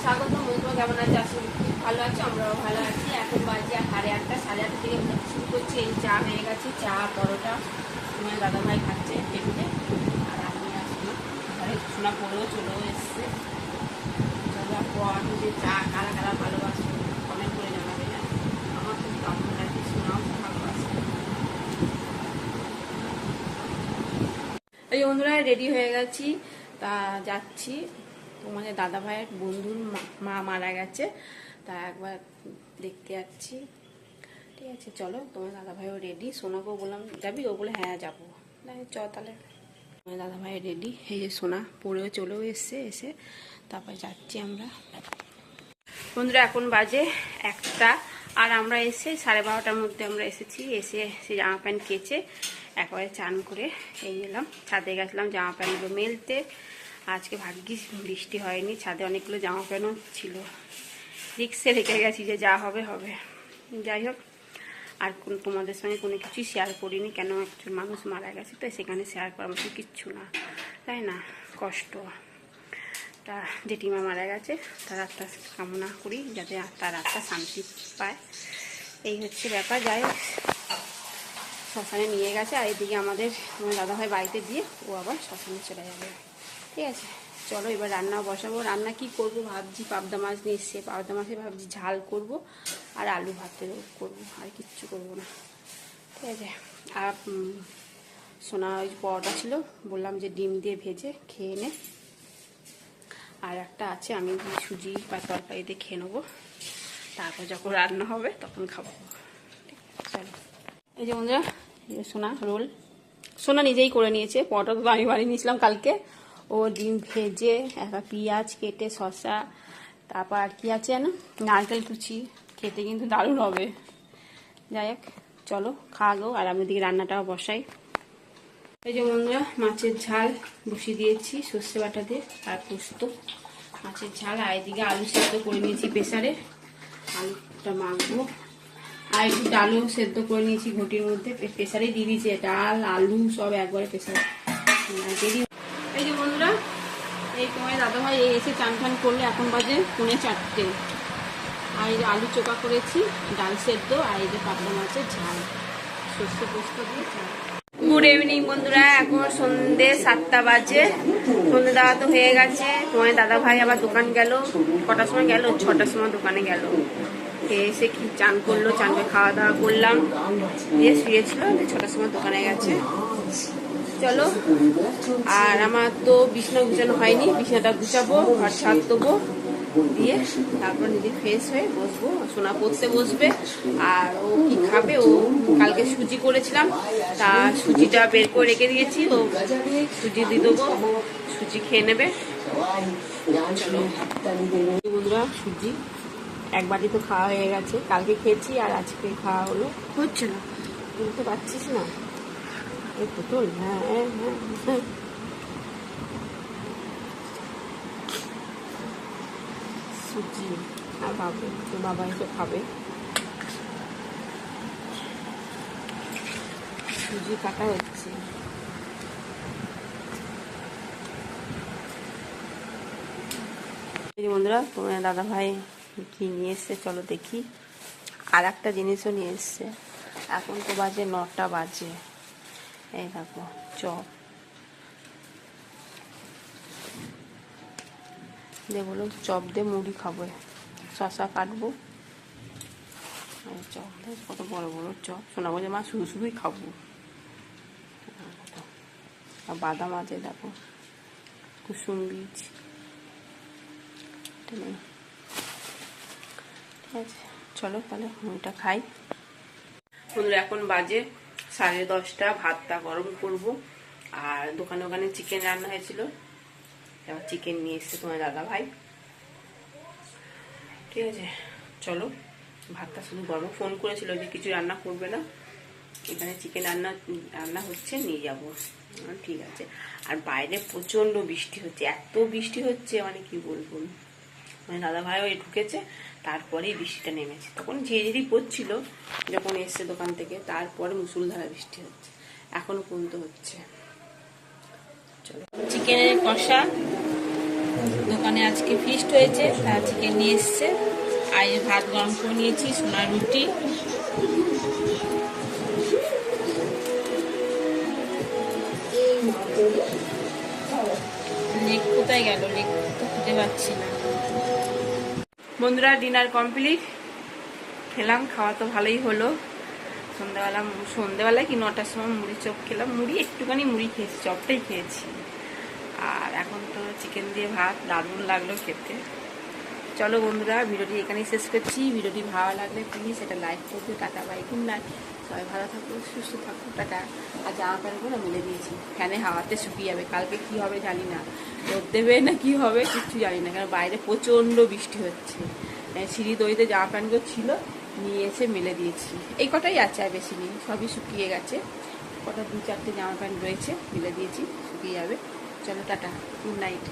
স্বাগত। বন্ধুরা কেমন আছে? আসলে খুব ভালো আছে, আমরাও ভালো আছি। এখন বাজে 8:30, 8:30 থেকে শুরু করছি। এই চা হয়ে গেছে, চা পরোটা তোমার দাদাভাই খাচ্ছে টেবিলে, আর আমি আসলাম ঘরে। শোনা পড়েও চলেও এসছে। আমি যে চা কারা কারা ভালোবাসে কমেন্ট করে জানাবে। না আমার খুব ভালো লাগে, শোনাও খুব ভালোবাসে। এই বন্ধুরা রেডি হয়ে গেছি, তা যাচ্ছি। তোমাদের দাদা ভাইয়ের বন্ধুর মা মারা গেছে, তা একবার দেখতে যাচ্ছি। ঠিক আছে চলো। তোমার দাদা ভাইও রেডি, সোনাকেও বললাম যাবি, ও বলে হ্যাঁ যাবো। চ তাহলে। তোমার দাদা ভাই রেডি, এই যে সোনা পড়েও চলেও এসে তারপর যাচ্ছি আমরা। বন্ধুরা এখন বাজে 1টা, আর আমরা এসে 12:30টার মধ্যে আমরা এসেছি। এসে সে জামা প্যান্ট কেচে একবারে চান করে এই এলাম। ছাদে গেছিলাম জামা প্যান্টগুলো মেলতে। আজকে ভাগ্যিস বৃষ্টি হয়নি, ছাদে অনেকগুলো জামা প্যান্টও ছিল। রিক্সে রেখে গেছি যে যা হবে হবে। যাই হোক, আর তোমাদের সঙ্গে কোনো কিছুই শেয়ার করিনি, কেন একজন মানুষ মারা গেছে তো সেখানে শেয়ার করার মতো কিচ্ছু না, তাই না? কষ্ট। তা জেঠিমা মারা গেছে, তার আত্মা কামনা করি যাতে তার আত্মা শান্তি পায়। এই হচ্ছে ব্যাপার। যাই হোক, শ্মশানে নিয়ে গেছে, আর এদিকে আমাদের দাদাভাই বাড়িতে দিয়ে ও আবার শ্মশানে চলে যাবে। ঠিক আছে চলো, এবার রান্না বসাবো। রান্না কি করব ভাবছি, পাবদা মাছ নিয়ে এসছে, পাবদা মাছে ভাবছি ঝাল করব আর আলু ভাতে করবো, আর কিচ্ছু করবো না। ঠিক আছে। আর সোনা ওই পরোটা ছিল, বললাম যে ডিম দিয়ে ভেজে খেয়ে নে। আর একটা আছে, আমি সুজি বা তরকারিতে খেয়ে নেবো, তারপর যখন রান্না হবে তখন খাবো। চলো। এই যে বন্ধুরা, সোনা রোল সোনা নিজেই করে নিয়েছে। পরোটা তো আমি বানিয়ে নিয়েছিলাম কালকে। ও ডিম ভেজে একটা পেঁয়াজ কেটে, শসা, তারপর আর কি আছে না, নারকেল কুচি, খেতে কিন্তু দারুণ হবে। যাই হোক চলো খাওয়া গো, আর আমি দিকে রান্নাটাও বসাই। এই যে বন্ধুরা, মাছের ঝাল বসিয়ে দিয়েছি সর্ষে বাটা দিয়ে, আর পোস্ত মাছের ঝাল। আর এদিকে আলু সেদ্ধ করে নিয়েছি প্রেসারে, আলুটা মাখবো। আর একটু ডালও সেদ্ধ করে নিয়েছি ঘটির মধ্যে, প্রেসারে দিয়ে দিয়েছি। ডাল আলু সব একবারে প্রেসারে দেরি। এই যে বন্ধুরা, এই তোমার দাদাভাই এসে চান টান করলে, এখন বাজে 3:45। আর এই যে আলু চোখা করেছি, ডাল সেদ্ধ, আর এই যে পাবদা মাছের ঝাল সর্ষে পোস্ত দিয়ে ঝাল। গুড ইভিনিং বন্ধুরা, এখন সন্ধ্যে 7টা বাজে। সন্ধ্যে দেওয়া তো হয়ে গেছে। তোমার দাদা ভাই আবার দোকান গেল। কটার সময় গেল? 6টার সময় দোকানে গেল। এসে কি চান করলো, চান করে খাওয়া দাওয়া করলাম, দিয়ে শুয়েছিল। 6টার সময় দোকানে গেছে। চলো। আর আমার তো বিছানা গুছানো হয়নি, বিছানাটা গুছাবো, ঘর ছাদ দেবো, দিয়ে তারপর নিজে ফ্রেশ হয়ে বসবো। সোনা পড়তে বসবে। আর ও কি খাবে? ও কালকে সুজি করেছিলাম, তা সুজিটা বের করে রেখে দিয়েছি, ও সুজি দিয়ে দেবো, সুজি খেয়ে নেবে। চলো বন্ধুরা, সুজি এক বাটি তো খাওয়া হয়ে গেছে, কালকে খেয়েছি আর আজকে খাওয়া হলো। হচ্ছে না, বলতে পারছিস না? এই পুতুল, হ্যাঁ হ্যাঁ হ্যাঁ। সুজি আর বাবু, বাবা এসে খাবে। সুজি কাটা হচ্ছে। বন্ধুরা, তোমার দাদা ভাই কি নিয়ে এসছে চলো দেখি। আর একটা জিনিসও নিয়ে এসছে। এখন তো বাজে 9টা বাজে। এই দেখো চপ দিয়ে, বলো চপ দিয়ে মুড়ি খাবো, শশা কাটবো, চপ দিয়ে কত বড় বড় চপ। শোনা বলছে মা শুধু শুধুই খাবো। আর বাদাম আছে দেখো, কুসুম বীজ। ঠিক আছে চলো তাহলে মুড়িটা খাই। বন্ধুরা এখন বাজে 10:30। ভাতটা গরম করব। আর ওখানে চিকেন রান্না হয়েছিল, এবার চিকেন নিয়ে এসছে তোমার দাদা ভাই। ঠিক আছে চলো, ভাতটা শুধু গরম। ফোন করেছিল যে কিছু রান্না করবে না, এখানে চিকেন রান্না হচ্ছে, নিয়ে যাবো। ঠিক আছে। আর বাইরে প্রচন্ড বৃষ্টি হচ্ছে, এত বৃষ্টি হচ্ছে মানে কি বলবো। মানে দাদা ভাইও ঢুকেছে, তারপরেই বৃষ্টিটা নেমেছে। তখন ঝিরিঝিরি পড়ছিল যখন এসছে দোকান থেকে, তারপরে মুষলধারা বৃষ্টি হচ্ছে, এখনো পর্যন্ত হচ্ছে। চলো, চিকেনের কষা দোকানে আজকে ফিস্ট হয়েছে, তা চিকেন নিয়ে এসছে। আর ভাত গরম করে নিয়েছি, সোনার রুটি। লেগ কোথায় গেল? লেগ তো খুঁজে পাচ্ছি না। বন্ধুরা, ডিনার কমপ্লিট। খেলাম, খাওয়া তো ভালোই হলো। সন্ধ্যেবেলায় কি 9টার সময় মুড়ি চপ খেলাম। একটুখানি মুড়ি খেয়েছি, চপটাই খেয়েছি। আর এখন তো চিকেন দিয়ে ভাত, দারুণ লাগলো খেতে। চলো বন্ধুরা, ভিডিওটি এখানেই শেষ করছি। ভিডিওটি ভালো লাগলে প্লিজ এটা লাইক করবে। Tata, bye, good night. সবাই ভালো থাকো, সুস্থ থাকো, টাটা। আর জামা প্যান্টগুলো মেলে দিয়েছি, ফ্যানে হাওয়াতে শুকিয়ে যাবে। কালকে কি হবে জানি না, রোদ দেবে না কি হবে কিচ্ছু জানি না, কারণ বাইরে প্রচণ্ড বৃষ্টি হচ্ছে। সিঁড়ি দড়িতে জামা প্যান্টগুলো ছিল, নিয়ে এসে মেলে দিয়েছি। এই কটাই আছে, আর বেশি নেই, সবই শুকিয়ে গেছে। কটা 2-4টে জামা প্যান্ট রয়েছে, মেলে দিয়েছি, শুকিয়ে যাবে। চলো টাটা, গুড নাইট।